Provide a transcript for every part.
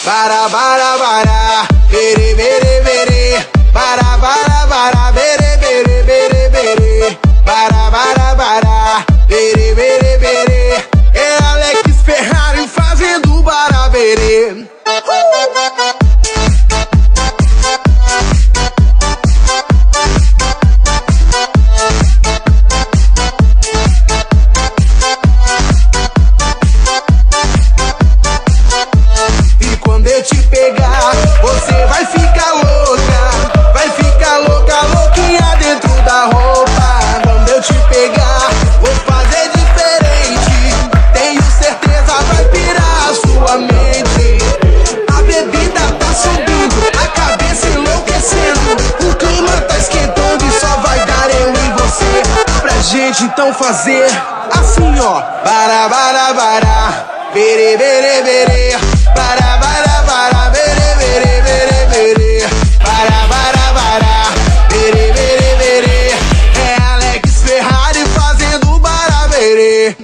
bara, bara, bara, bere, bere, bere, bara, bara, bara, bere, bere, bere, bere, bara, bara, bara, bere, bere, bere. É Alex Ferrari fazendo bara, bere. Te pegar, você vai ficar louca, louquinha dentro da roupa. Quando eu te pegar, vou fazer diferente. Tenho certeza vai pirar a sua mente. A bebida tá subindo, a cabeça enlouquecendo. O clima tá esquentando e só vai dar eu e você. Pra gente então fazer assim, ó. Bara, bara, bara, bere, bere, bere, bara, bara. Bara, bere, bere, bere, bere, bara, bara, bara, bere, bere, bere. É Alex Ferrari fazendo bara, bere.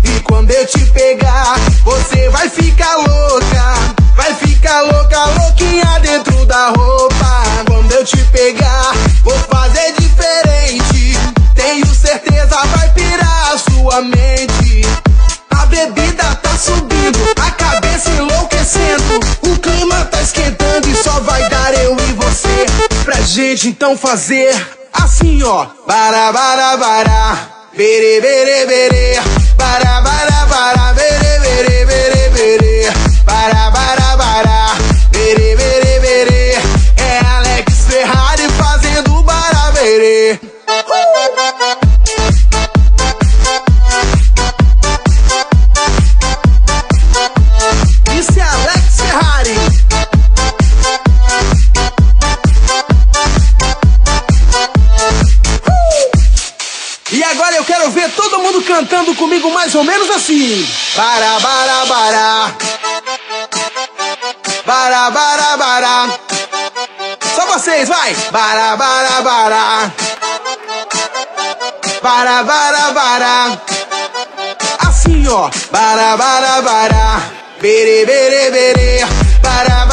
E quando eu te pegar, você vai ficar louca. Vai ficar louca, louquinha dentro da roupa. Quando eu te pegar, vou fazer diferente. Tenho certeza vai pirar a sua mente. A bebida tá subindo, a cabeça enlouquecendo. O clima tá esquentando e só vai dar eu e você. Pra gente então fazer assim, ó. Bara, bara, bara, bere, bere, bere, bara, bara, bara, bere, bere, bere, bere, bara, bara, bara, bere, bere, bere. É Alex Ferrari fazendo bara, bere. Isso é Alex Ferrari. E agora eu quero ver todo mundo cantando comigo mais ou menos assim. Bara, bara, bara, bara, bara, bara. Só vocês, vai! Bara, bara, bara, bara, bara, bara. Assim, ó. Bara, bara, bara, bere, bere, bere, bara,